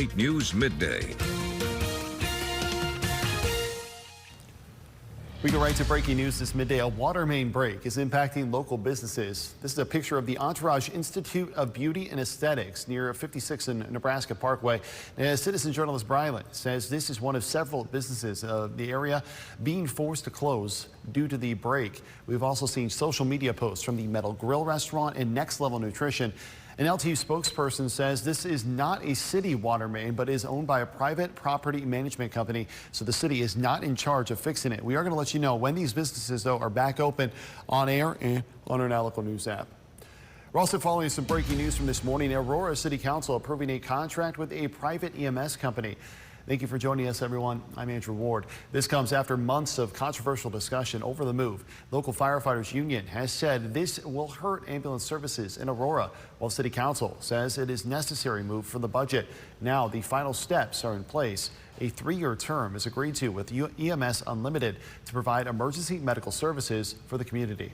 State News Midday. We go right to breaking news this midday. A water main break is impacting local businesses. This is a picture of the Entourage Institute of Beauty and Aesthetics near 56 and Nebraska Parkway. Citizen journalist Brylan says this is one of several businesses of the area being forced to close due to the break. We've also seen social media posts from the Metal Grill restaurant and Next Level Nutrition. An LTU spokesperson says this is not a city water main, but is owned by a private property management company, so the city is not in charge of fixing it. We are going to let you know when these businesses, though, are back open on air and on our Now Local News app. We're also following some breaking news from this morning. Aurora City Council approving a contract with a private EMS company. Thank you for joining us, everyone. I'm Andrew Ward. This comes after months of controversial discussion over the move. Local Firefighters Union has said this will hurt ambulance services in Aurora, while City Council says it is necessary move for the budget. Now the final steps are in place. A 3-year term is agreed to with EMS Unlimited to provide emergency medical services for the community.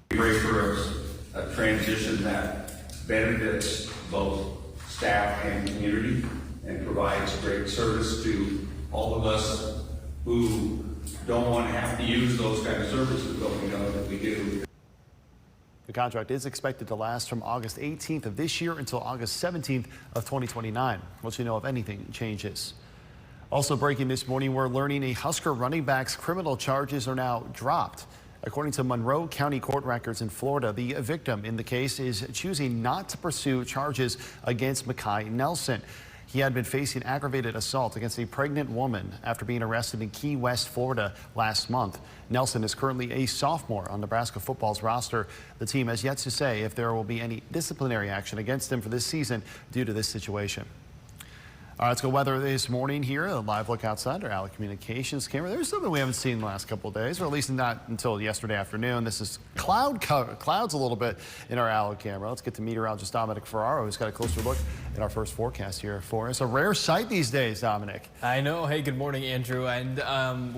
Great for us, a transition that benefits both staff and community, and provides great service to all of us who don't want to have to use those kind of services, but we know that we do. The contract is expected to last from August 18th of this year until August 17th of 2029. We'll let you know if anything changes. Also breaking this morning, we're learning a Husker running back's criminal charges are now dropped. According to Monroe County court records in Florida, the victim in the case is choosing not to pursue charges against Mekhi Nelson. He had been facing aggravated assault against a pregnant woman after being arrested in Key West, Florida last month. Nelson is currently a sophomore on Nebraska football's roster. The team has yet to say if there will be any disciplinary action against him for this season due to this situation. All right, let's go weather this morning here. A live look outside our Alec Communications camera. There's something we haven't seen the last couple of days, or at least not until yesterday afternoon. This is clouds a little bit in our Alec camera. Let's get to meteorologist Dominic Ferraro, who's got a closer look at our first forecast here for us. A rare sight these days, Dominic. I know. Hey, good morning, Andrew. And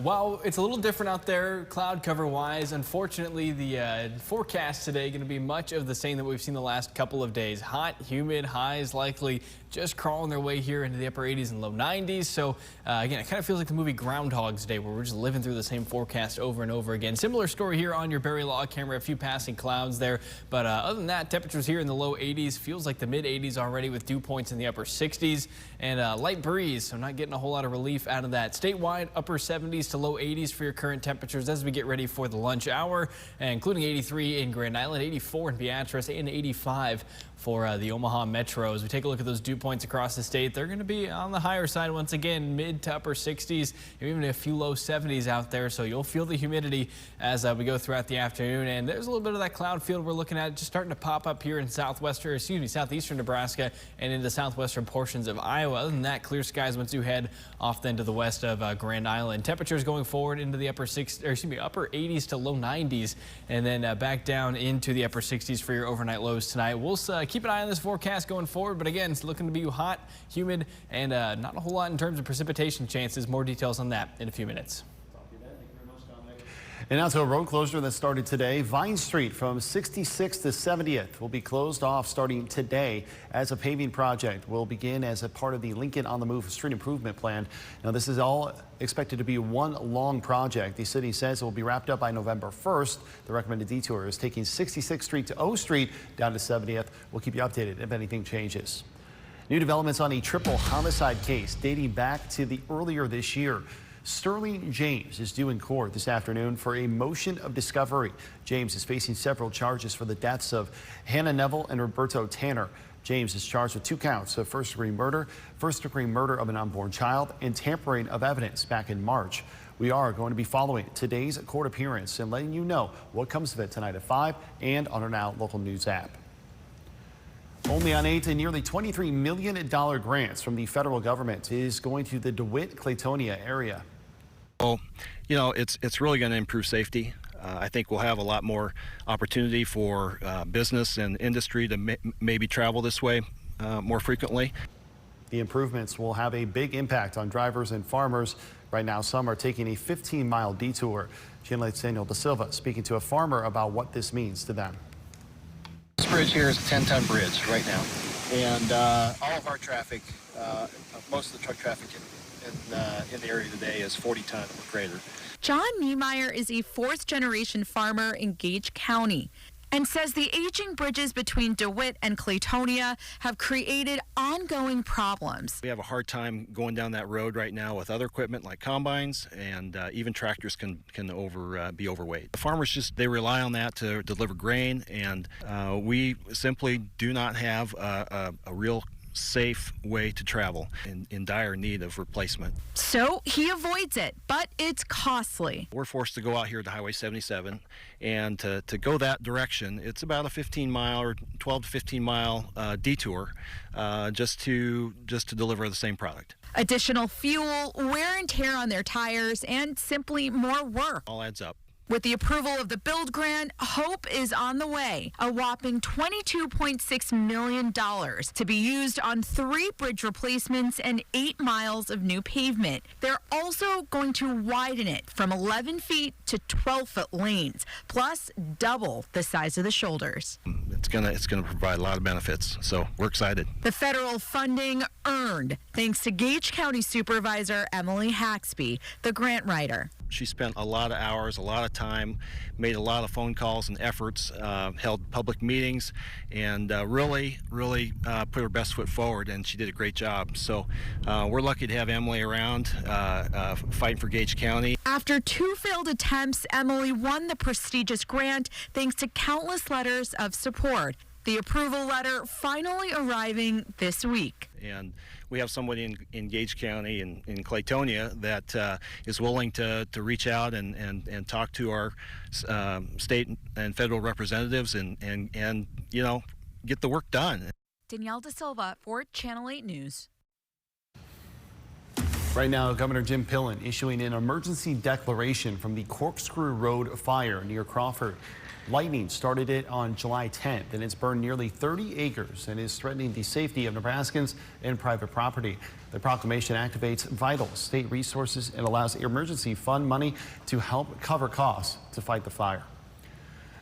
while it's a little different out there cloud cover wise, unfortunately the forecast today going to be much of the same that we've seen the last couple of days. Hot, humid, highs likely just crawling their way here into the upper 80s and low 90s. So again, it kind of feels like the movie Groundhog's Day, where we're just living through the same forecast over and over again. Similar story here on your Barry log camera, a few passing clouds there. But other than that, temperatures here in the low 80s, feels like the mid 80s already with dew points in the upper 60s, and light breeze, so not getting a whole lot of relief out of that. Statewide, upper 70s to low 80s for your current temperatures as we get ready for the lunch hour, including 83 in Grand Island, 84 in Beatrice, and 85 for the Omaha Metro. As we take a look at those dew points across the state, they're going to be on the higher side once again, mid to upper 60s, even a few low 70s out there. So you'll feel the humidity as we go throughout the afternoon. And there's a little bit of that cloud field we're looking at just starting to pop up here in southeastern Nebraska and into southwestern portions of Iowa. Other than that, clear skies once you head off then to the west of Grand Island. Temperatures going forward into the upper 80s to low 90s, and then back down into the upper 60s for your overnight lows tonight. We'll keep an eye on this forecast going forward, but again, it's looking to be hot, humid, and not a whole lot in terms of precipitation chances. More details on that in a few minutes. And now to a road closure that started today. Vine Street from 66th to 70th will be closed off starting today as a paving project will begin as a part of the Lincoln on the Move street improvement plan. Now, this is all expected to be one long project. The city says it will be wrapped up by November 1st. The recommended detour is taking 66th Street to O Street down to 70th. We'll keep you updated if anything changes. New developments on a triple homicide case dating back to the earlier this year. Sterling James is due in court this afternoon for a motion of discovery. James is facing several charges for the deaths of Hannah Neville and Roberto Tanner. James is charged with 2 counts of first-degree murder of an unborn child, and tampering of evidence back in March. We are going to be following today's court appearance and letting you know what comes of it tonight at 5 and on our Now Local News app. Only on 8 and nearly $23 million grants from the federal government is going to the DeWitt-Claytonia area. Well, you know, it's really going to improve safety. I think we'll have a lot more opportunity for business and industry to maybe travel this way more frequently. The improvements will have a big impact on drivers and farmers. Right now, some are taking a 15-mile detour. Chinley's Daniel Da Silva speaking to a farmer about what this means to them. This bridge here is a 10-ton bridge right now. And all of our traffic, most of the truck traffic in the area today is 40 ton or greater. John Niemeyer is a fourth-generation farmer in Gage County and says the aging bridges between DeWitt and Claytonia have created ongoing problems. We have a hard time going down that road right now with other equipment like combines, and even tractors can be overweight. The farmers they rely on that to deliver grain, and we simply do not have a real safe way to travel, in dire need of replacement. So he avoids it, but it's costly. We're forced to go out here to Highway 77, and to go that direction, it's about a 15-mile or 12 to 15-mile detour just to deliver the same product. Additional fuel, wear and tear on their tires, and simply more work. All adds up. With the approval of the build grant, hope is on the way. A whopping $22.6 million to be used on 3 bridge replacements and 8 miles of new pavement. They're also going to widen it from 11 feet to 12-foot lanes, plus double the size of the shoulders. It's gonna provide a lot of benefits, so we're excited. The federal funding earned thanks to Gage County Supervisor Emily Haxby, the grant writer. She spent a lot of hours, a lot of time, made a lot of phone calls and efforts, held public meetings, and really put her best foot forward, and she did a great job. So we're lucky to have Emily around fighting for Gage County. After 2 failed attempts, Emily won the prestigious grant thanks to countless letters of support. The approval letter finally arriving this week. And we have somebody in Gage County in Claytonia that is willing to reach out and talk to our state and federal representatives and get the work done. Danielle De Silva for Channel 8 News. Right now, Governor Jim Pillen issuing an emergency declaration from the Corkscrew Road fire near Crawford. Lightning started it on July 10th, and it's burned nearly 30 acres and is threatening the safety of Nebraskans and private property. The proclamation activates vital state resources and allows emergency fund money to help cover costs to fight the fire.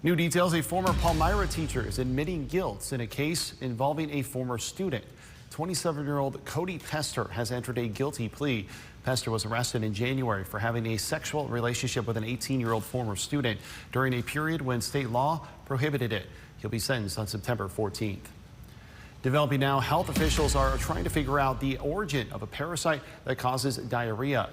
New details: a former Palmyra teacher is admitting guilt in a case involving a former student. 27-year-old Cody Pester has entered a guilty plea. Pester was arrested in January for having a sexual relationship with an 18-year-old former student during a period when state law prohibited it. He'll be sentenced on September 14th. Developing now, health officials are trying to figure out the origin of a parasite that causes diarrhea.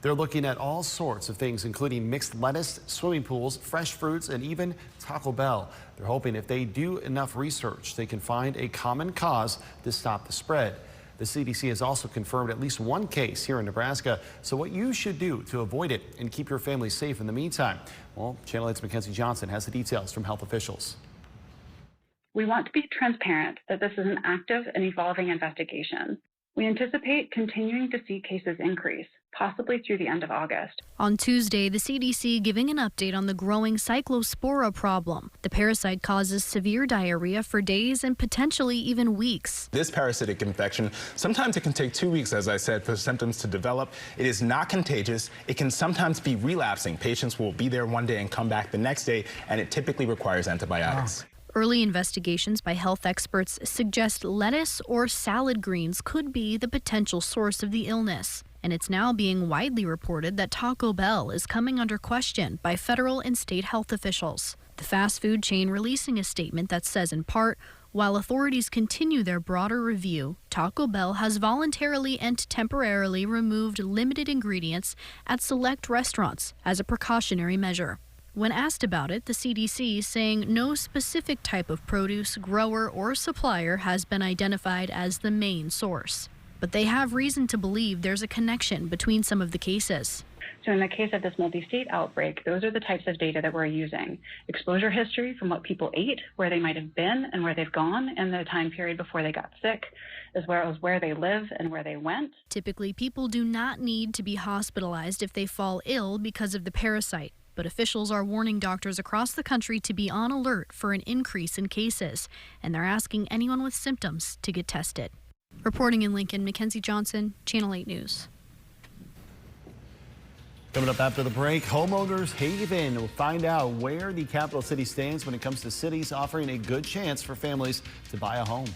They're looking at all sorts of things, including mixed lettuce, swimming pools, fresh fruits, and even Taco Bell. They're hoping if they do enough research, they can find a common cause to stop the spread. The CDC has also confirmed at least 1 case here in Nebraska. So what you should do to avoid it and keep your family safe in the meantime? Well, Channel 8's Mackenzie Johnson has the details from health officials. We want to be transparent that this is an active and evolving investigation. We anticipate continuing to see cases increase, possibly through the end of August. On Tuesday, the CDC giving an update on the growing cyclospora problem. The parasite causes severe diarrhea for days and potentially even weeks. This parasitic infection, sometimes it can take 2 weeks, as I said, for symptoms to develop. It is not contagious. It can sometimes be relapsing. Patients will be there one day and come back the next day, and it typically requires antibiotics. Early investigations by health experts suggest lettuce or salad greens could be the potential source of the illness. And it's now being widely reported that Taco Bell is coming under question by federal and state health officials. The fast food chain releasing a statement that says, in part, while authorities continue their broader review, Taco Bell has voluntarily and temporarily removed limited ingredients at select restaurants as a precautionary measure. When asked about it, the CDC saying no specific type of produce, grower, or supplier has been identified as the main source. But they have reason to believe there's a connection between some of the cases. So in the case of this multi-state outbreak, those are the types of data that we're using. Exposure history from what people ate, where they might have been and where they've gone in the time period before they got sick, as well as where they live and where they went. Typically, people do not need to be hospitalized if they fall ill because of the parasite. But officials are warning doctors across the country to be on alert for an increase in cases, and they're asking anyone with symptoms to get tested. Reporting in Lincoln, Mackenzie Johnson, Channel 8 News. Coming up after the break, homeowners Haven will find out where the capital city stands when it comes to cities offering a good chance for families to buy a home.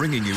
bringing you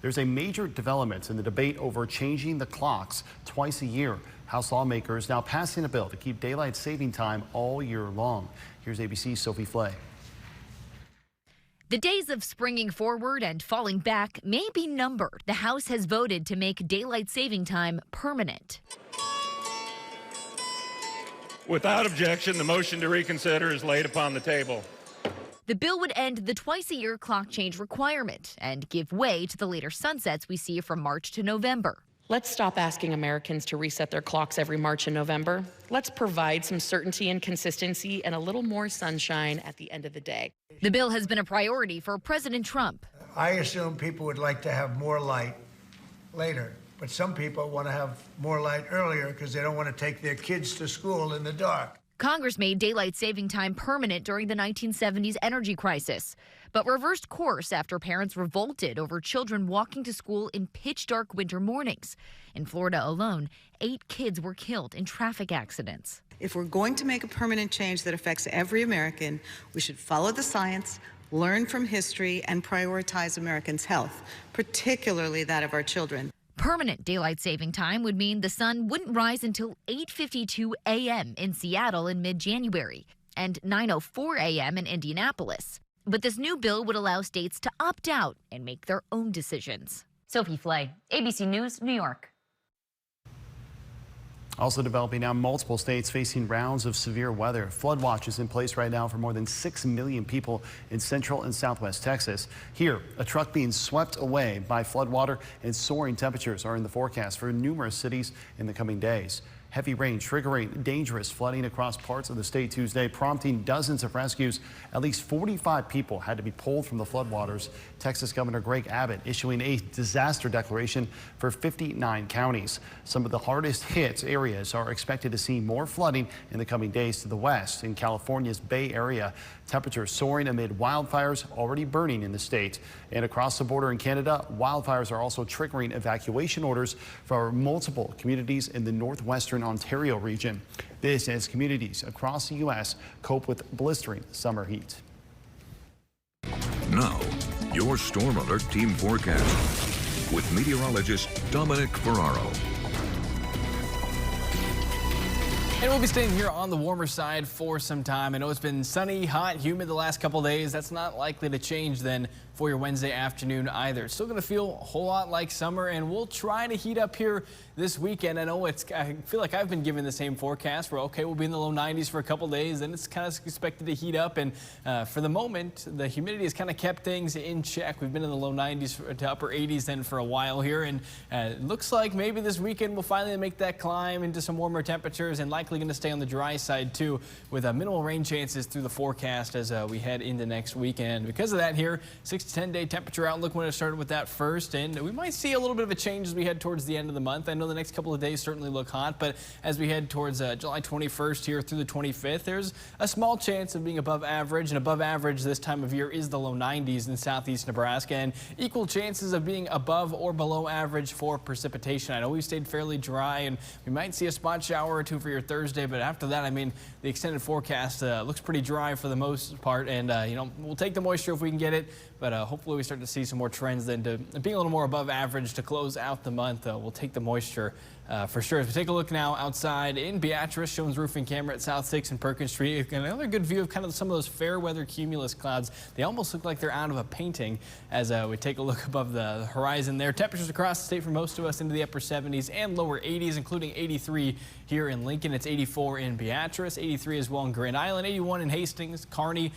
There's a major development in the debate over changing the clocks twice a year. House lawmakers now passing a bill to keep daylight saving time all year long. Here's ABC's Sophie Flay. The days of springing forward and falling back may be numbered. The House has voted to make daylight saving time permanent. Without objection, the motion to reconsider is laid upon the table. The bill would end the twice-a-year clock change requirement and give way to the later sunsets we see from March to November. Let's stop asking Americans to reset their clocks every March and November. Let's provide some certainty and consistency and a little more sunshine at the end of the day. The bill has been a priority for President Trump. I assume people would like to have more light later, but some people want to have more light earlier because they don't want to take their kids to school in the dark. Congress made daylight saving time permanent during the 1970s energy crisis, but reversed course after parents revolted over children walking to school in pitch-dark winter mornings. In Florida alone, 8 kids were killed in traffic accidents. If we're going to make a permanent change that affects every American, we should follow the science, learn from history, and prioritize Americans' health, particularly that of our children. Permanent daylight saving time would mean the sun wouldn't rise until 8:52 a.m. in Seattle in mid-January and 9:04 a.m. in Indianapolis. But this new bill would allow states to opt out and make their own decisions. Sophie Flay, ABC News, New York. Also developing now, multiple states facing rounds of severe weather. Flood watch is in place right now for more than 6 million people in central and southwest Texas. Here, a truck being swept away by floodwater and soaring temperatures are in the forecast for numerous cities in the coming days. Heavy rain triggering dangerous flooding across parts of the state Tuesday, prompting dozens of rescues. At least 45 people had to be pulled from the floodwaters. Texas Governor Greg Abbott issuing a disaster declaration for 59 counties. Some of the hardest hit areas are expected to see more flooding in the coming days to the west. In California's Bay Area, temperatures soaring amid wildfires already burning in the state. And across the border in Canada, wildfires are also triggering evacuation orders for multiple communities in the northwestern Ontario region. This as communities across the U.S. cope with blistering summer heat. Now, your Storm Alert Team forecast with meteorologist Dominic Ferraro. And we'll be staying here on the warmer side for some time. I know it's been sunny, hot, humid the last couple days. That's not likely to change then for your Wednesday afternoon either. It's still going to feel a whole lot like summer, and we'll try to heat up here this weekend. I feel like I've been given the same forecast where, okay, we'll be in the low 90s for a couple days, then it's kind of expected to heat up. And for the moment, the humidity has kind of kept things in check. We've been in the low 90s to upper 80s then for a while here, and it looks like maybe this weekend we'll finally make that climb into some warmer temperatures, and likely going to stay on the dry side too, with minimal rain chances through the forecast as we head into next weekend. Because of that here, 6 to 10 day temperature outlook when it started with that first, and we might see a little bit of a change as we head towards the end of the month. I know the next couple of days certainly look hot, but as we head towards July 21st here through the 25th, there's a small chance of being above average, and above average this time of year is the low 90s in southeast Nebraska, and equal chances of being above or below average for precipitation. I know we've stayed fairly dry, and we might see a spot shower or two for your Thursday, but after that, I mean, the extended forecast looks pretty dry for the most part, and you know, we'll take the moisture if we can get it, but hopefully we start to see some more trends then to being a little more above average to close out the month. We'll take the moisture for sure. As we take a look now outside in Beatrice, Shones roofing camera at South 6 and Perkins Street. Another good view of kind of some of those fair weather cumulus clouds. They almost look like they're out of a painting as we take a look above the horizon there. Temperatures across the state for most of us into the upper 70s and lower 80s, including 83 here in Lincoln. It's 84 in Beatrice, 83 as well in Grand Island, 81 in Hastings, Kearney,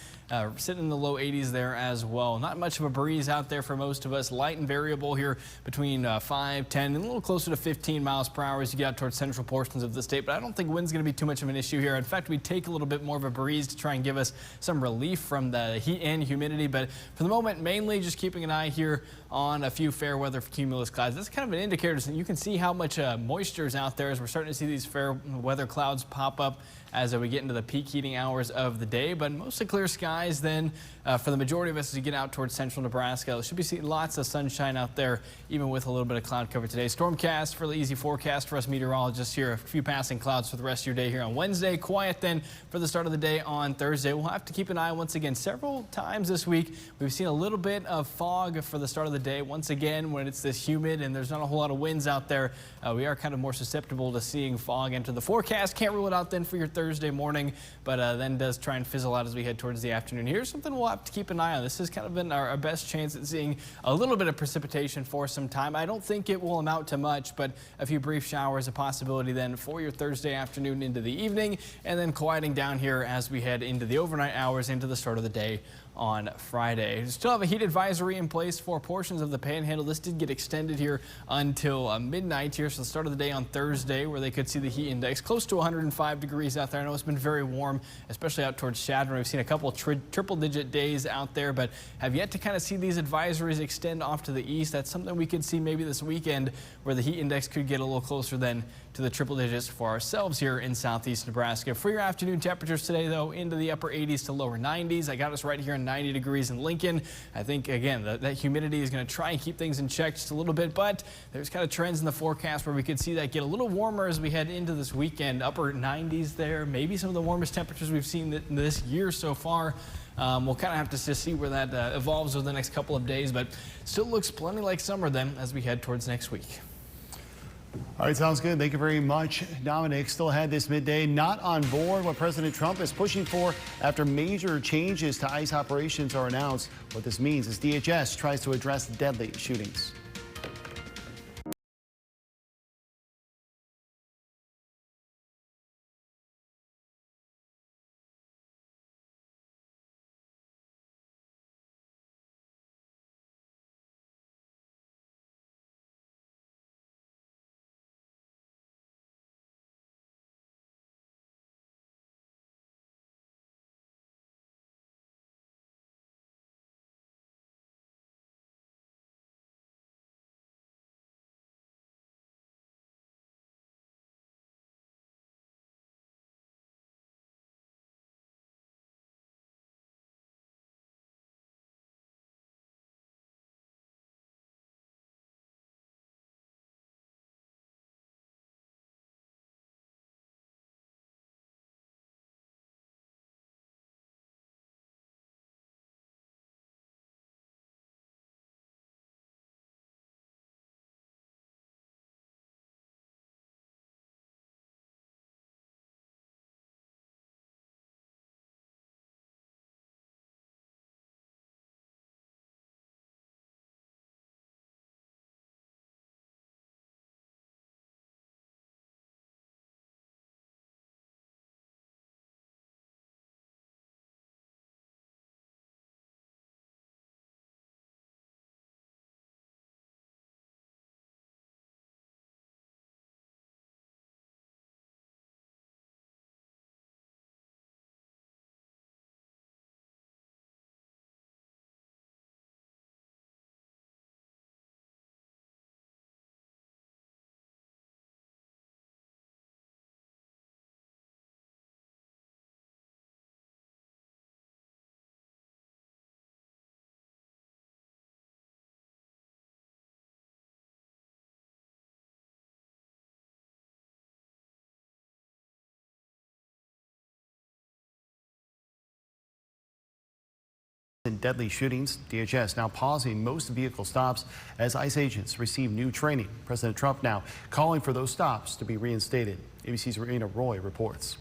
sitting in the low 80s there as well. Not much of a breeze out there for most of us. Light and variable here between 5, 10, and a little closer to 15 miles per hour as you get out towards central portions of the state. But I don't think wind's going to be too much of an issue here. In fact, we take a little bit more of a breeze to try and give us some relief from the heat and humidity. But for the moment, mainly just keeping an eye here on a few fair weather cumulus clouds. That's kind of an indicator so you can see how much moisture is out there as we're starting to see these fair weather clouds pop up as we get into the peak heating hours of the day. But mostly clear skies then for the majority of us as we get out towards towards central Nebraska. Should be seeing lots of sunshine out there, even with a little bit of cloud cover today. Stormcast, fairly easy forecast for us meteorologists here. A few passing clouds for the rest of your day here on Wednesday. Quiet then for the start of the day on Thursday. We'll have to keep an eye once again. Several times this week, we've seen a little bit of fog for the start of the day. Once again, when it's this humid and there's not a whole lot of winds out there, we are kind of more susceptible to seeing fog enter the forecast. Can't rule it out then for your Thursday morning, but then does try and fizzle out as we head towards the afternoon. Here's something we'll have to keep an eye on. This has kind of been our best chance at seeing a little bit of precipitation for some time. I don't think it will amount to much, but a few brief showers a possibility then for your Thursday afternoon into the evening, and then quieting down here as we head into the overnight hours into the start of the day on Friday. We still have a heat advisory in place for portions of the Panhandle. This did get extended here until midnight here, so the start of the day on Thursday, where they could see the heat index close to 105 degrees out there. I know it's been very warm, especially out towards Chadron. We've seen a couple of triple-digit days out there, but have yet to kind of see these advisories extend off to the east. That's something we could see maybe this weekend, where the heat index could get a little closer then to the triple digits for ourselves here in southeast Nebraska. For your afternoon temperatures today, though, into the upper 80s to lower 90s. I got us right here in 90 degrees in Lincoln. I think, again, that humidity is going to try and keep things in check just a little bit, but there's kind of trends in the forecast where we could see that get a little warmer as we head into this weekend. Upper 90s there, maybe some of the warmest temperatures we've seen this year so far. We'll kind of have to just see where that evolves over the next couple of days, but still looks plenty like summer then as we head towards next week. All right, sounds good. Thank you very much, Dominic. Still had this midday not on board what President Trump is pushing for after major changes to ICE operations are announced. What this means is DHS tries to address deadly shootings. In deadly shootings, DHS now pausing most vehicle stops as ICE agents receive new training. President Trump now calling for those stops to be reinstated. ABC's Rena Roy reports.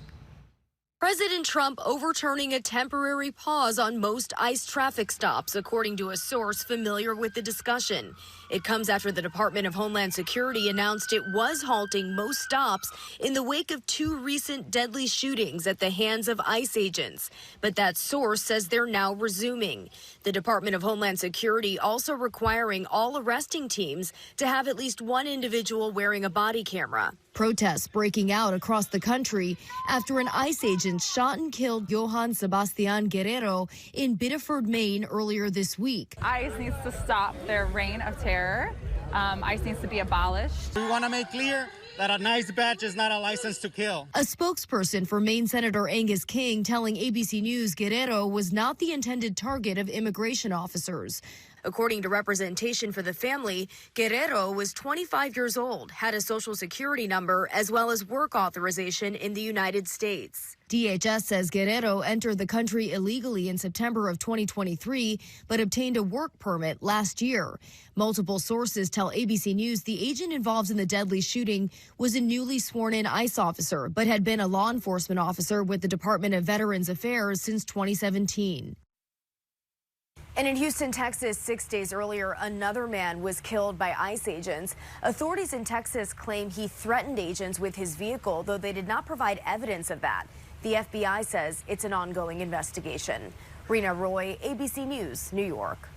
President Trump overturning a temporary pause on most ICE traffic stops, according to a source familiar with the discussion. It comes after the Department of Homeland Security announced it was halting most stops in the wake of 2 recent deadly shootings at the hands of ICE agents. But that source says they're now resuming. The Department of Homeland Security also requiring all arresting teams to have at least one individual wearing a body camera. Protests breaking out across the country after an ICE agent shot and killed Johann Sebastian Guerrero in Biddeford, Maine earlier this week. ICE needs to stop their reign of terror. ICE needs to be abolished. We want to make clear that a nice badge is not a license to kill. A spokesperson for Maine Senator Angus King telling ABC News Guerrero was not the intended target of immigration officers. According to representation for the family, Guerrero was 25 years old, had a social security number, as well as work authorization in the United States. DHS says Guerrero entered the country illegally in September of 2023, but obtained a work permit last year. Multiple sources tell ABC News the agent involved in the deadly shooting was a newly sworn-in ICE officer, but had been a law enforcement officer with the Department of Veterans Affairs since 2017. And in Houston, Texas, 6 days earlier, another man was killed by ICE agents. Authorities in Texas claim he threatened agents with his vehicle, though they did not provide evidence of that. The FBI says it's an ongoing investigation. Rena Roy, ABC News, New York.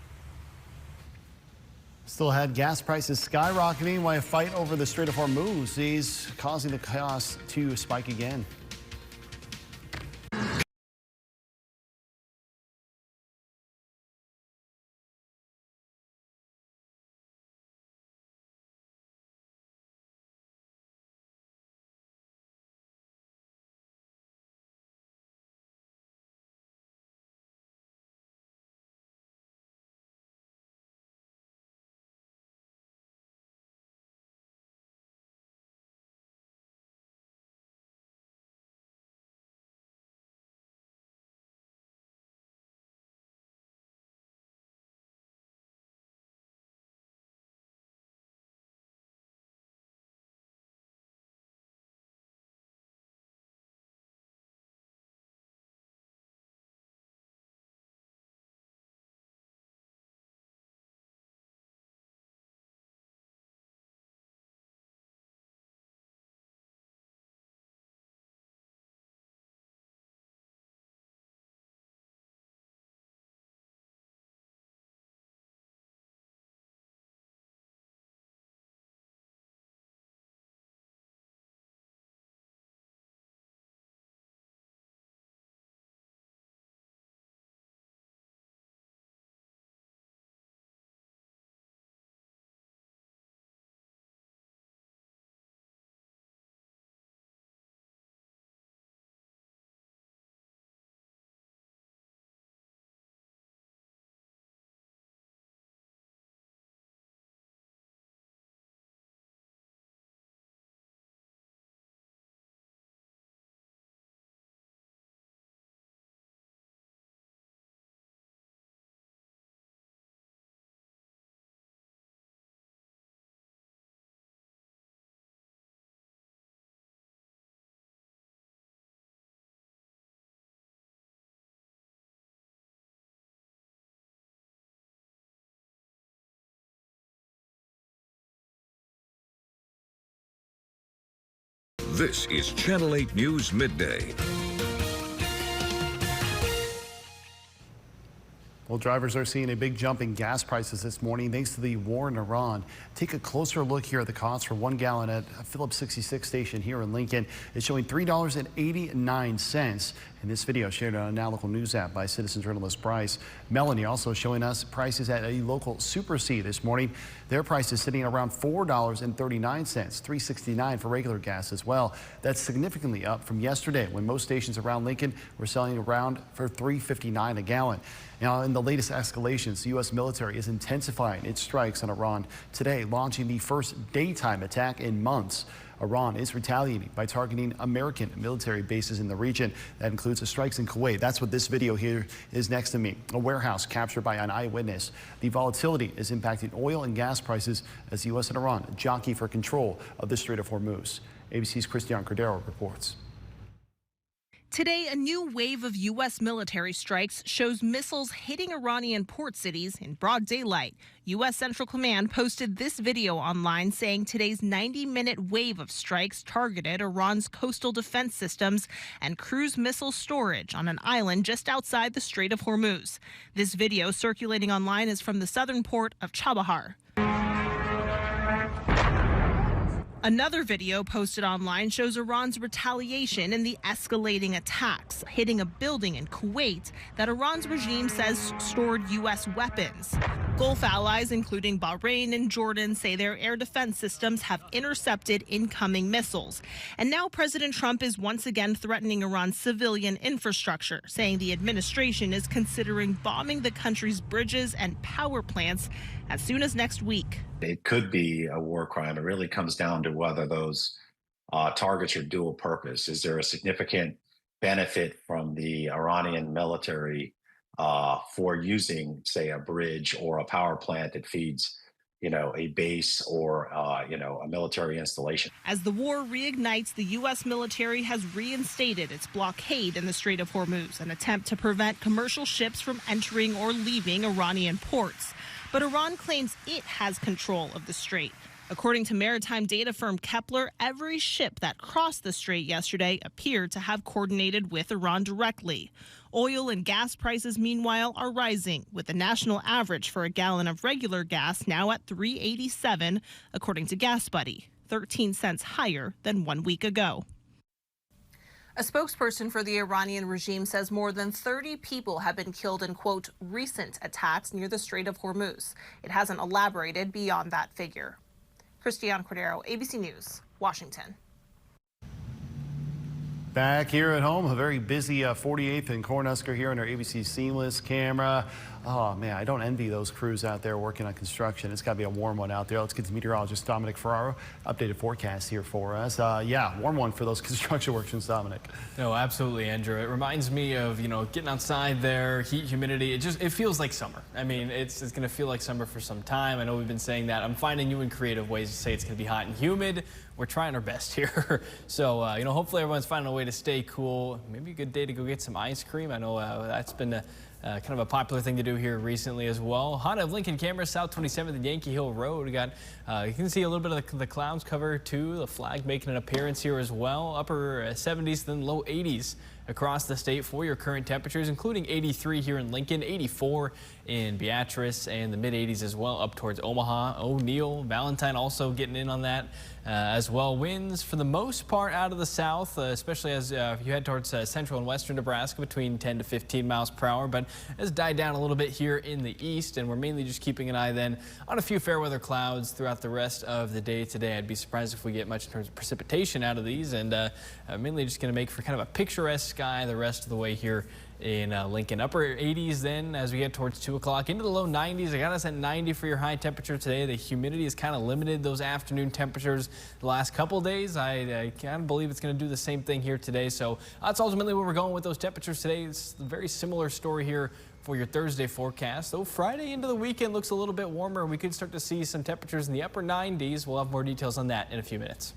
Still had gas prices skyrocketing while a fight over the Strait of Hormuz is causing the cost to spike again. This is Channel 8 News Midday. Well, drivers are seeing a big jump in gas prices this morning thanks to the war in Iran. Take a closer look here at the cost for 1 gallon at Phillips 66 station here in Lincoln. It's showing $3.89. And this video shared on a Now Local News app by citizen journalist Bryce. Melanie also showing us prices at a local Super C this morning. Their price is sitting around $4.39, $3.69 for regular gas as well. That's significantly up from yesterday when most stations around Lincoln were selling around for $3.59 a gallon. Now, in the latest escalations, the U.S. military is intensifying its strikes on Iran today, launching the first daytime attack in months. Iran is retaliating by targeting American military bases in the region. That includes the strikes in Kuwait. That's what this video here is next to me. A warehouse captured by an eyewitness. The volatility is impacting oil and gas prices as the U.S. and Iran jockey for control of the Strait of Hormuz. ABC's Christian Cordero reports. Today, a new wave of U.S. military strikes shows missiles hitting Iranian port cities in broad daylight. U.S. Central Command posted this video online saying today's 90-minute wave of strikes targeted Iran's coastal defense systems and cruise missile storage on an island just outside the Strait of Hormuz. This video circulating online is from the southern port of Chabahar. Another video posted online shows Iran's retaliation in the escalating attacks, hitting a building in Kuwait that Iran's regime says stored U.S. weapons. Gulf allies, including Bahrain and Jordan, say their air defense systems have intercepted incoming missiles. And now President Trump is once again threatening Iran's civilian infrastructure, saying the administration is considering bombing the country's bridges and power plants as soon as next week. It could be a war crime. It really comes down to whether those targets are dual purpose. Is there a significant benefit from the Iranian military for using, say, a bridge or a power plant that feeds, a base or, a military installation? As the war reignites, the U.S. military has reinstated its blockade in the Strait of Hormuz, an attempt to prevent commercial ships from entering or leaving Iranian ports. But Iran claims it has control of the strait. According to maritime data firm Kepler, every ship that crossed the strait yesterday appeared to have coordinated with Iran directly. Oil and gas prices, meanwhile, are rising, with the national average for a gallon of regular gas now at $3.87, according to Gas Buddy, 13 cents higher than 1 week ago. A spokesperson for the Iranian regime says more than 30 people have been killed in, quote, recent attacks near the Strait of Hormuz. It hasn't elaborated beyond that figure. Christiane Cordero, ABC News, Washington. Back here at home, a very busy 48th and Cornhusker here on our ABC Seamless camera. Oh man, I don't envy those crews out there working on construction. It's got to be a warm one out there. Let's get to meteorologist Dominic Ferraro. Updated forecast here for us. Yeah, warm one for those construction workers, Dominic. No, absolutely, Andrew. It reminds me of, getting outside there, heat, humidity. It feels like summer. I mean, it's going to feel like summer for some time. I know we've been saying that. I'm finding new and creative ways to say it's going to be hot and humid. We're trying our best here. So, hopefully everyone's finding a way to stay cool. Maybe a good day to go get some ice cream. I know that's been kind of a popular thing to do here recently as well. Honda of Lincoln cameras, South 27th and Yankee Hill Road. We got, you can see a little bit of the clouds cover too. The flag making an appearance here as well. Upper 70s, then low 80s across the state for your current temperatures, including 83 here in Lincoln, 84 in Beatrice, and the mid 80s as well up towards Omaha. O'Neill, Valentine also getting in on that as well. Winds for the most part out of the south, especially as you head towards central and western Nebraska, between 10 to 15 miles per hour, but it's died down a little bit here in the east, and we're mainly just keeping an eye then on a few fair weather clouds throughout the rest of the day today. I'd be surprised if we get much in terms of precipitation out of these, and mainly just going to make for kind of a picturesque sky the rest of the way here in Lincoln. Upper 80s then as we get towards 2 o'clock, into the low 90s. I got us at 90 for your high temperature today. The humidity has kind of limited those afternoon temperatures the last couple days. I can't believe it's going to do the same thing here today. So that's ultimately where we're going with those temperatures today. It's a very similar story here for your Thursday forecast. Though Friday into the weekend looks a little bit warmer. We could start to see some temperatures in the upper 90s. We'll have more details on that in a few minutes.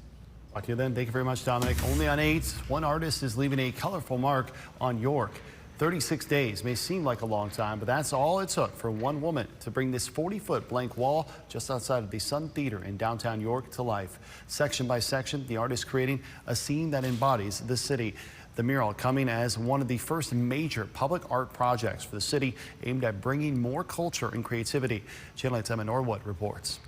Talk to you then. Thank you very much, Dominic. Only on 8s, one artist is leaving a colorful mark on York. 36 days may seem like a long time, but that's all it took for one woman to bring this 40-foot blank wall just outside of the Sun Theater in downtown York to life. Section by section, the artist creating a scene that embodies the city. The mural coming as one of the first major public art projects for the city, aimed at bringing more culture and creativity. Channel 8's Emma Norwood reports.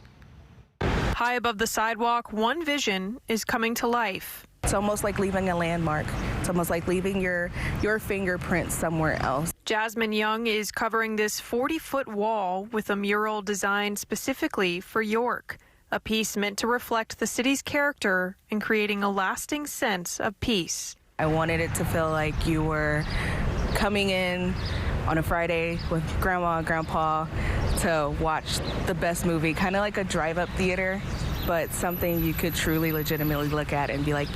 High above the sidewalk, one vision is coming to life. It's almost like leaving a landmark. It's almost like leaving your fingerprint somewhere else. Jasmine Young is covering this 40-foot wall with a mural designed specifically for York, a piece meant to reflect the city's character and creating a lasting sense of peace. I wanted it to feel like you were coming in on a Friday with Grandma and Grandpa to watch the best movie, kind of like a drive-up theater, but something you could truly legitimately look at and be like,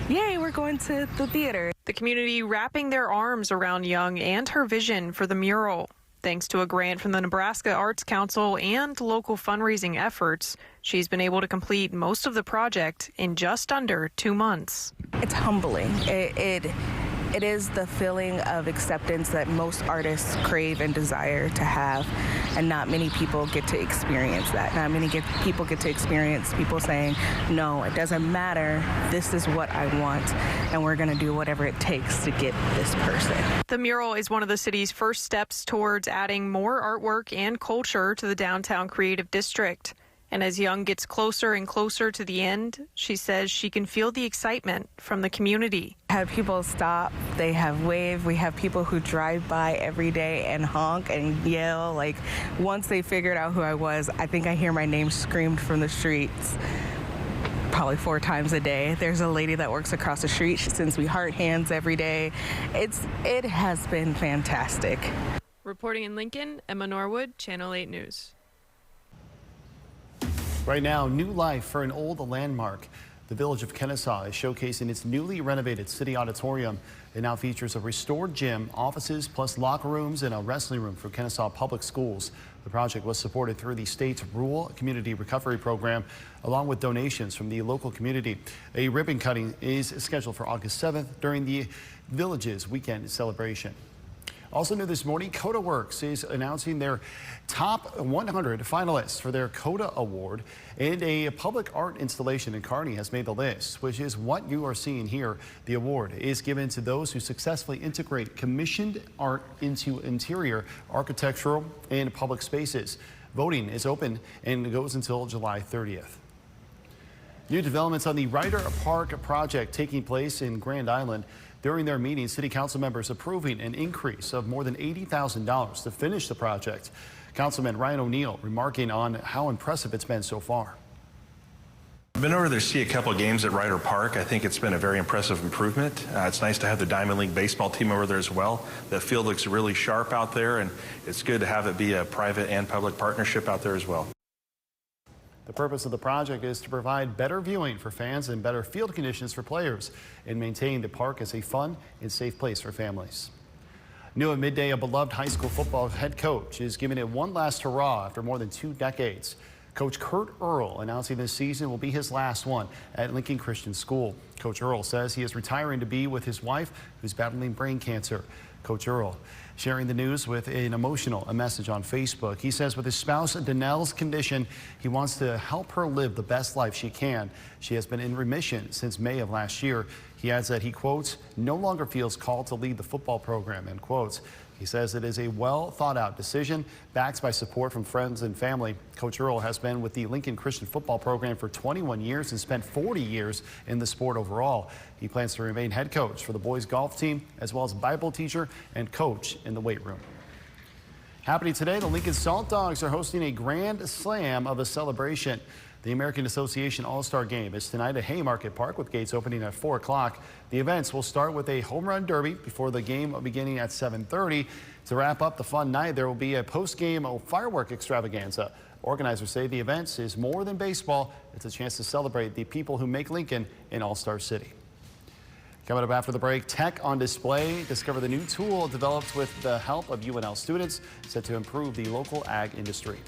yay, we're going to the theater. The community wrapping their arms around Young and her vision for the mural. Thanks to a grant from the Nebraska Arts Council and local fundraising efforts, she's been able to complete most of the project in just under 2 months. It's humbling. It is the feeling of acceptance that most artists crave and desire to have, and not many people get to experience that. Not many people get to experience people saying, no, it doesn't matter, this is what I want, and we're going to do whatever it takes to get this person. The mural is one of the city's first steps towards adding more artwork and culture to the downtown creative district. And as Young gets closer and closer to the end, she says she can feel the excitement from the community. Have people stop, they have waved, we have people who drive by every day and honk and yell. Like, once they figured out who I was, I think I hear my name screamed from the streets probably 4 times a day. There's a lady that works across the street. She sends me heart hands every day. It has been fantastic. Reporting in Lincoln, Emma Norwood, Channel 8 News. Right now, new life for an old landmark. The village of Kennesaw is showcasing its newly renovated city auditorium. It now features a restored gym, offices, plus locker rooms and a wrestling room for Kennesaw Public Schools. The project was supported through the state's Rural Community Recovery Program, along with donations from the local community. A ribbon cutting is scheduled for August 7th during the village's weekend celebration. Also new this morning, Coda Works is announcing their top 100 finalists for their Coda Award, and a public art installation in Kearney has made the list, which is what you are seeing here. The award is given to those who successfully integrate commissioned art into interior, architectural, and public spaces. Voting is open and goes until July 30th. New developments on the Ryder Park project taking place in Grand Island. During their meeting, city council members approving an increase of more than $80,000 to finish the project. Councilman Ryan O'Neill remarking on how impressive it's been so far. I've been over there to see a couple of games at Ryder Park. I think it's been a very impressive improvement. It's nice to have the Diamond League baseball team over there as well. The field looks really sharp out there, and it's good to have it be a private and public partnership out there as well. The purpose of the project is to provide better viewing for fans and better field conditions for players, and maintain the park as a fun and safe place for families. New at midday, a beloved high school football head coach is giving it one last hurrah after more than 2 decades. Coach Kurt Earl announcing this season will be his last one at Lincoln Christian School. Coach Earl says he is retiring to be with his wife, who's battling brain cancer. Coach Earl sharing the news with an emotional message on Facebook. He says with his spouse Danelle's condition, he wants to help her live the best life she can. She has been in remission since May of last year. He adds that he, quotes, no longer feels called to lead the football program, end quotes. He says it is a well thought out decision backed by support from friends and family. Coach Earl has been with the Lincoln Christian football program for 21 years and spent 40 years in the sport overall. He plans to remain head coach for the boys golf team, as well as Bible teacher and coach in the weight room. Happening today, the Lincoln Salt Dogs are hosting a grand slam of a celebration. The American Association All-Star Game is tonight at Haymarket Park, with gates opening at 4 o'clock. The events will start with a home run derby before the game beginning at 7:30. To wrap up the fun night, there will be a post-game firework extravaganza. Organizers say the event is more than baseball. It's a chance to celebrate the people who make Lincoln an all-star city. Coming up after the break, tech on display. Discover the new tool developed with the help of UNL students, set to improve the local ag industry.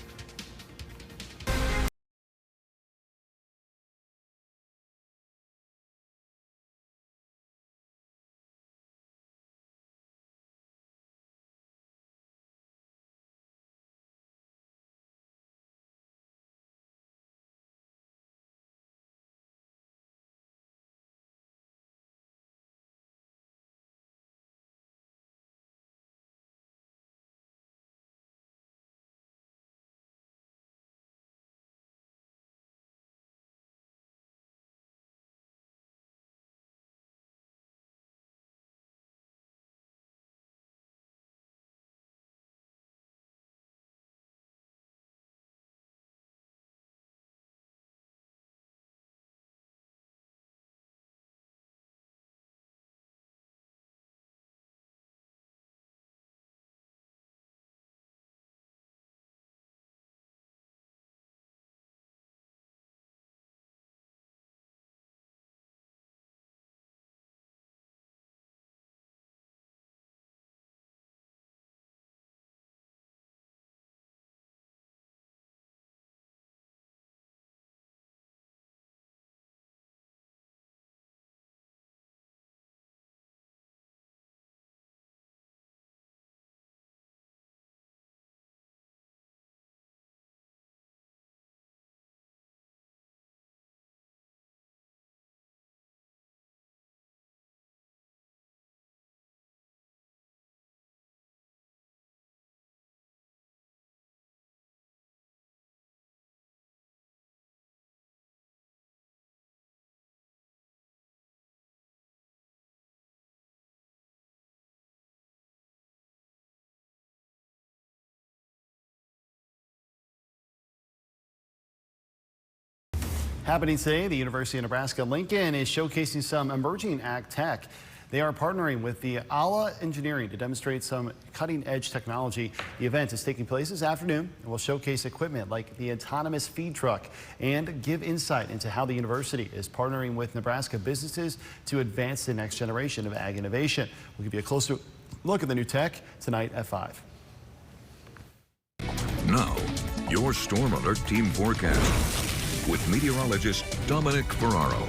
Happening today, the University of Nebraska-Lincoln is showcasing some emerging ag tech. They are partnering with the ALA Engineering to demonstrate some cutting-edge technology. The event is taking place this afternoon and will showcase equipment like the autonomous feed truck and give insight into how the university is partnering with Nebraska businesses to advance the next generation of ag innovation. We'll give you a closer look at the new tech tonight at 5. Now, your Storm Alert Team Forecast with meteorologist Dominic Ferraro.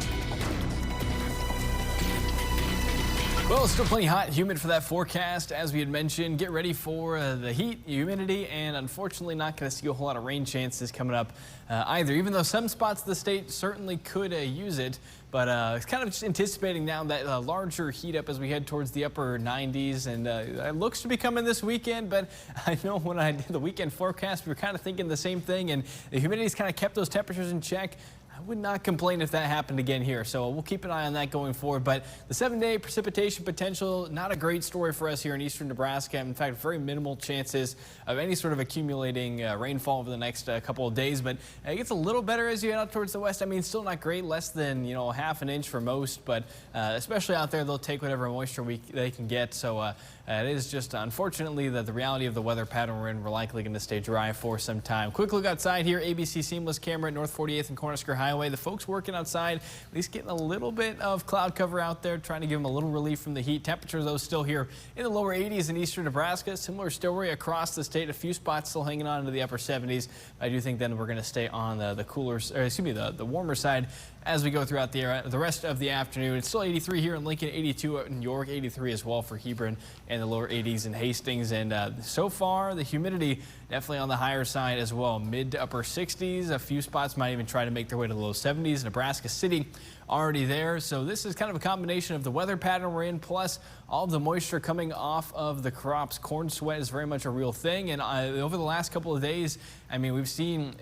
Well, it's still plenty hot and humid for that forecast. As we had mentioned, get ready for the heat, humidity, and unfortunately not going to see a whole lot of rain chances coming up either, even though some spots of the state certainly could use it. But it's kind of just anticipating now that larger heat up as we head towards the upper 90s, and it looks to be coming this weekend. But I know when I did the weekend forecast, we were kind of thinking the same thing, and the humidity's kind of kept those temperatures in check. I would not complain if that happened again here, so we'll keep an eye on that going forward. But the 7-day precipitation potential, not a great story for us here in eastern Nebraska. In fact, very minimal chances of any sort of accumulating rainfall over the next couple of days. But it gets a little better as you head out towards the west. I mean, still not great, less than half an inch for most. But especially out there, they'll take whatever moisture they can get. So it is just unfortunately the reality of the weather pattern we're in. We're likely going to stay dry for some time. Quick look outside here. ABC Seamless camera at North 48th and Cornhusker Highway. The folks working outside, at least getting a little bit of cloud cover out there, trying to give them a little relief from the heat. Temperatures, though, still here in the lower 80s in eastern Nebraska. Similar story across the state. A few spots still hanging on into the upper 70s. I do think then we're going to stay on the warmer side as we go throughout the rest of the afternoon. It's still 83 here in Lincoln, 82 in York, 83 as well for Hebron, and the lower 80s in Hastings. And so far, the humidity definitely on the higher side as well. Mid to upper 60s. A few spots might even try to make their way to the low 70s. Nebraska City already there. So this is kind of a combination of the weather pattern we're in, plus all of the moisture coming off of the crops. Corn sweat is very much a real thing. And over the last couple of days, I mean, we've seen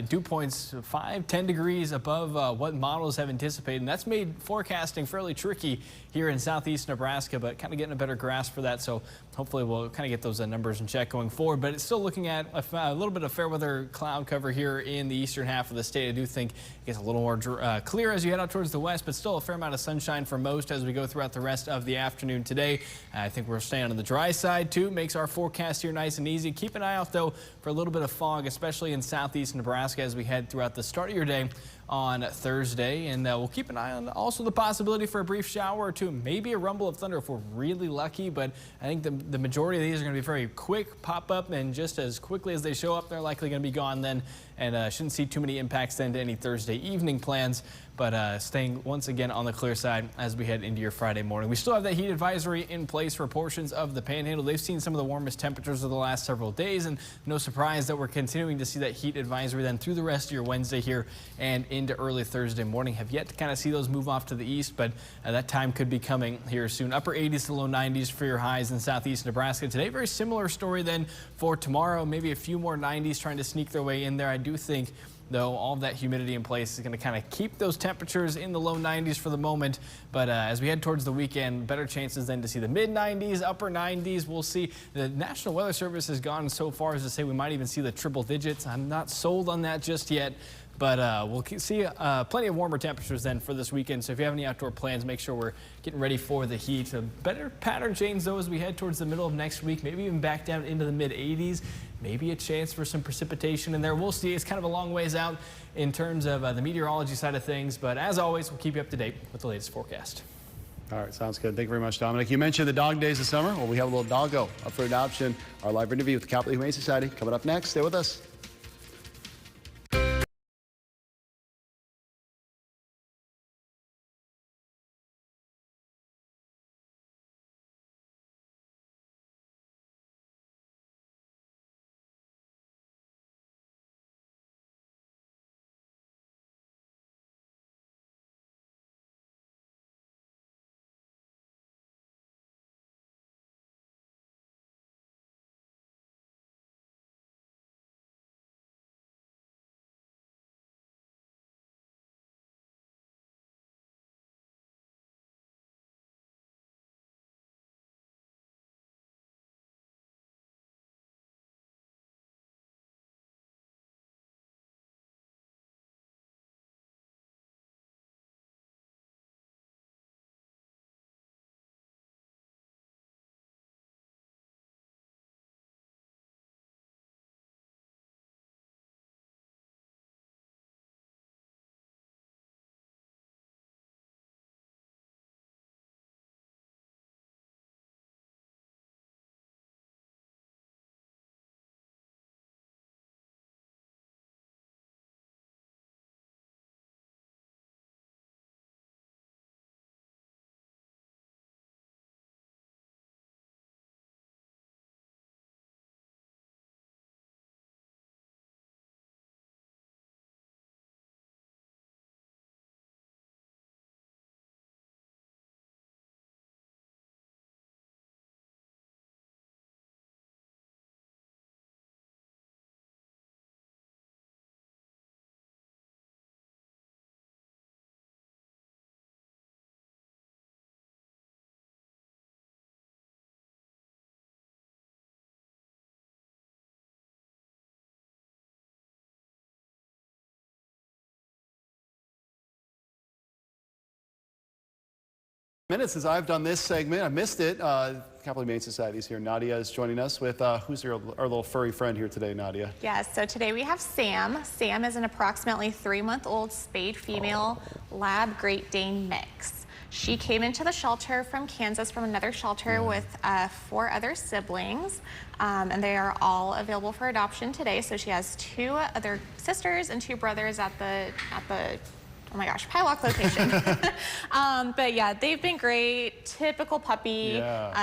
dew points 5-10 degrees above what models have anticipated. And that's made forecasting fairly tricky here in southeast Nebraska, but kind of getting a better grasp for that. So hopefully we'll kind of get those numbers in check going forward. But it's still looking at a little bit of fair weather cloud cover here in the eastern half of the state. I do think it gets a little more clear as you head out towards the west, but still a fair amount of sunshine for most as we go throughout the rest of the afternoon today. I think we're staying on the dry side too. Makes our forecast here nice and easy. Keep an eye out though for a little bit of fog, especially in southeast Nebraska as we head throughout the start of your day on Thursday. And we'll keep an eye on also the possibility for a brief shower or two, maybe a rumble of thunder if we're really lucky. But I think the majority of these are going to be very quick pop up, and just as quickly as they show up, they're likely going to be gone then, and shouldn't see too many impacts then to any Thursday evening plans. But staying once again on the clear side as we head into your Friday morning. We still have that heat advisory in place for portions of the Panhandle. They've seen some of the warmest temperatures of the last several days, and no surprise that we're continuing to see that heat advisory then through the rest of your Wednesday here and into early Thursday morning. Have yet to kind of see those move off to the east, but that time could be coming here soon. Upper 80s to low 90s for your highs in southeast Nebraska today. Very similar story then for tomorrow. Maybe a few more 90s trying to sneak their way in there. I do think, though, all of that humidity in place is going to kind of keep those temperatures in the low 90s for the moment. But as we head towards the weekend, better chances then to see the mid 90s, upper 90s. We'll see. The National Weather Service has gone so far as to say we might even see the triple digits. I'm not sold on that just yet. But we'll see plenty of warmer temperatures then for this weekend. So if you have any outdoor plans, make sure we're getting ready for the heat. A better pattern change, though, as we head towards the middle of next week, maybe even back down into the mid 80s. Maybe a chance for some precipitation in there. We'll see. It's kind of a long ways out in terms of the meteorology side of things. But as always, we'll keep you up to date with the latest forecast. All right, sounds good. Thank you very much, Dominic. You mentioned the dog days of summer. Well, we have a little doggo up for adoption. Our live interview with the Capital Humane Society coming up next. Stay with us. Minutes since I've done this segment. I missed it. Capital Humane Society is here. Nadia is joining us with who's our little furry friend here today, Nadia? Yes, so today we have Sam. Sam is an approximately 3-month-old spayed female lab Great Dane mix. She came into the shelter from Kansas from another shelter with 4 other siblings, and they are all available for adoption today. So she has 2 other sisters and 2 brothers at the oh my gosh, Pilot location. But yeah, they've been great. Typical puppy,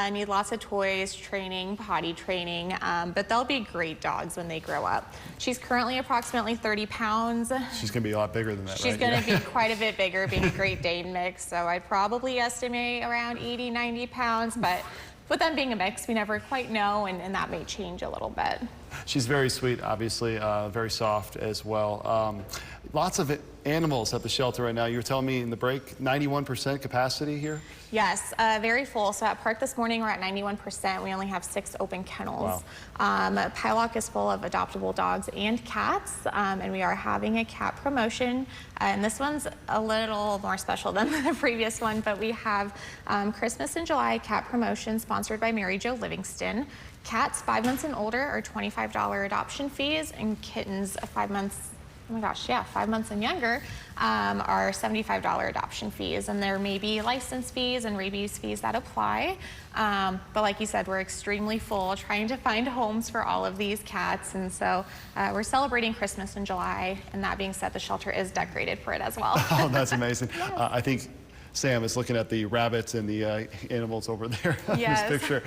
need lots of toys, training, potty training, but they'll be great dogs when they grow up. She's currently approximately 30 pounds. She's gonna be a lot bigger than that, She's right? gonna be quite a bit bigger, being a Great Dane mix, so I'd probably estimate around 80, 90 pounds, but with them being a mix, we never quite know, and that may change a little bit. She's very sweet, obviously, very soft as well. Lots of animals at the shelter right now. You were telling me in the break, 91% capacity here? Yes, very full. So at Park this morning, we're at 91%. We only have 6 open kennels. Wow. Pilot is full of adoptable dogs and cats, and we are having a cat promotion. And this one's a little more special than the previous one, but we have Christmas in July cat promotion sponsored by Mary Jo Livingston. Cats 5 months and older are $25 adoption fees, and kittens 5 months, oh my gosh, yeah, 5 months and younger are $75 adoption fees. And there may be license fees and rabies fees that apply. But like you said, we're extremely full trying to find homes for all of these cats. And so we're celebrating Christmas in July. And that being said, the shelter is decorated for it as well. Oh, that's amazing. I think Sam is looking at the rabbits and the animals over there in this picture.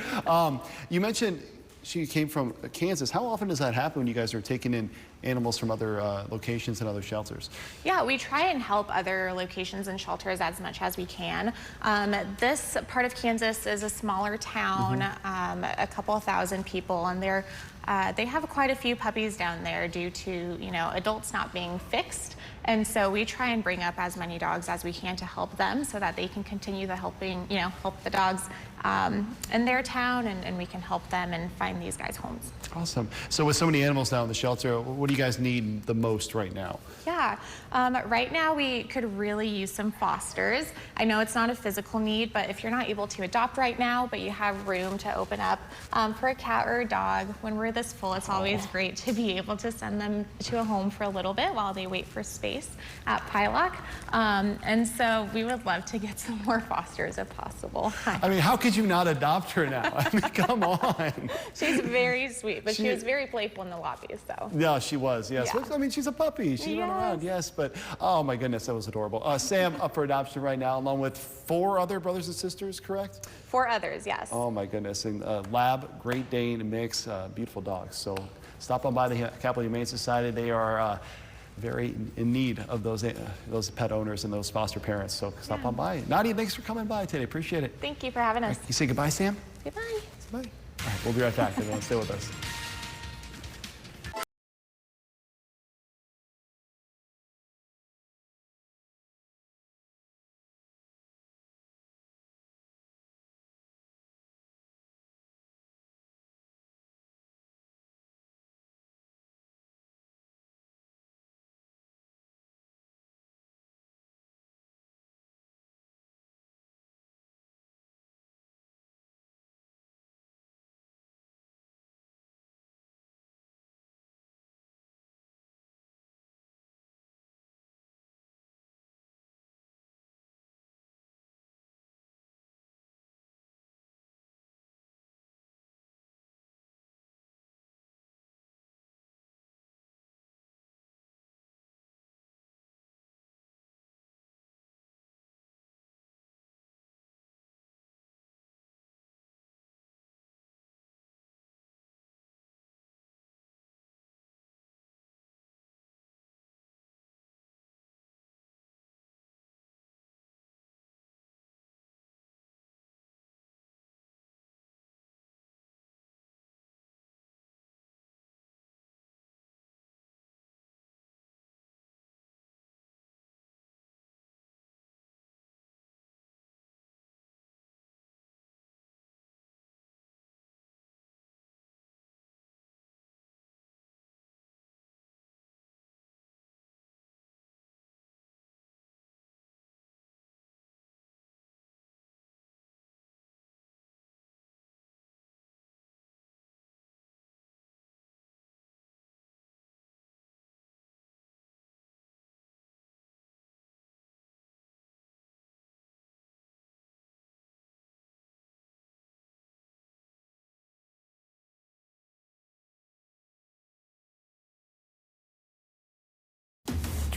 You mentioned she came from Kansas. How often does that happen when you guys are taking in animals from other locations and other shelters? Yeah, we try and help other locations and shelters as much as we can. This part of Kansas is a smaller town, a couple thousand people, and they have quite a few puppies down there due to, you know, adults not being fixed. And so we try and bring up as many dogs as we can to help them so that they can continue the helping, you know, help the dogs in their town, and we can help them and find these guys homes. Awesome. So with so many animals now in the shelter, what do you guys need the most right now? Yeah, right now we could really use some fosters. I know it's not a physical need, but if you're not able to adopt right now, but you have room to open up for a cat or a dog, when we're this full, it's always great to be able to send them to a home for a little bit while they wait for space at Pylock. And so we would love to get some more fosters if possible. I mean, how could you not adopt her now? I mean, come on. She's very sweet, but she was very playful in the lobby, so. Yeah, she was, yes. Yeah. I mean, she's a puppy. She ran around, yes, but oh my goodness, that was adorable. Sam up for adoption right now, along with 4 other brothers and sisters, correct? 4 others, yes. Oh my goodness, and lab, Great Dane mix, beautiful dogs. So stop on by the Capital Humane Society. They are very in need of those pet owners and those foster parents. So stop on by. Nadia, thanks for coming by today. Appreciate it. Thank you for having us. You say goodbye, Sam? Goodbye. Bye. All right, we'll be right back. Everyone, stay with us.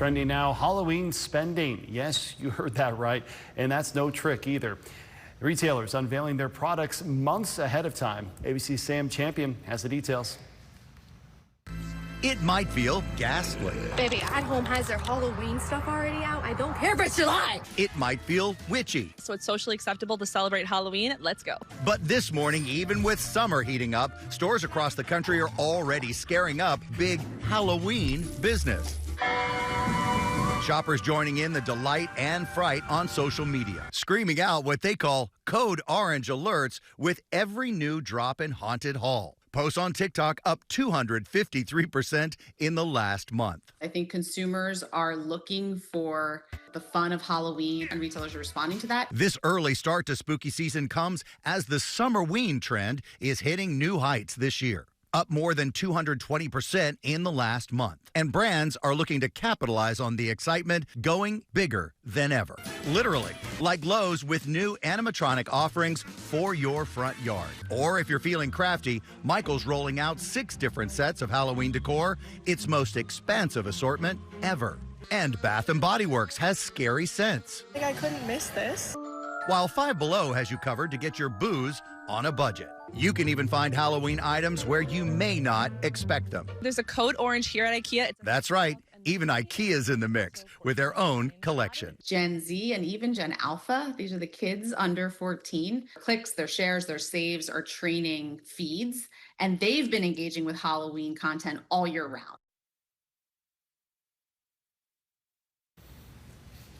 Trending now, Halloween spending. Yes, you heard that right. And that's no trick either. Retailers unveiling their products months ahead of time. ABC's Sam Champion has the details. It might feel ghastly. Baby at Home has their Halloween stuff already out. I don't care if it's July. It might feel witchy. So it's socially acceptable to celebrate Halloween. Let's go. But this morning, even with summer heating up, stores across the country are already scaring up big Halloween business. Shoppers joining in the delight and fright on social media, screaming out what they call code orange alerts with every new drop in haunted hall. Posts on TikTok up 253% in the last month. I think consumers are looking for the fun of Halloween, and retailers are responding to that. This early start to spooky season comes as the Summerween trend is hitting new heights this year, up more than 220% in the last month. And brands are looking to capitalize on the excitement, going bigger than ever. Literally, like Lowe's with new animatronic offerings for your front yard. Or if you're feeling crafty, Michael's rolling out 6 different sets of Halloween decor, its most expansive assortment ever. And Bath & Body Works has scary scents. I think I couldn't miss this. While Five Below has you covered to get your booze on a budget. You can even find Halloween items where you may not expect them. There's a code orange here at IKEA. That's right. Even IKEA's in the mix with their own collection. Gen Z and even Gen Alpha, these are the kids under 14. Clicks, their shares, their saves are training feeds, and they've been engaging with Halloween content all year round.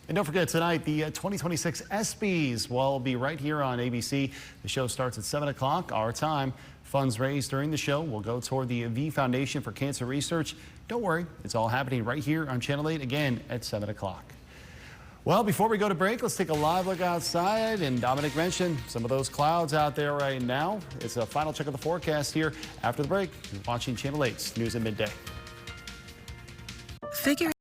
And don't forget, tonight, the 2026 ESPYs will be right here on ABC. The show starts at 7 o'clock, our time. Funds raised during the show will go toward the V Foundation for Cancer Research. Don't worry, it's all happening right here on Channel 8, again at 7 o'clock. Well, before we go to break, let's take a live look outside. And Dominic mentioned some of those clouds out there right now. It's a final check of the forecast here after the break. You're watching Channel 8's News at Midday. Figuring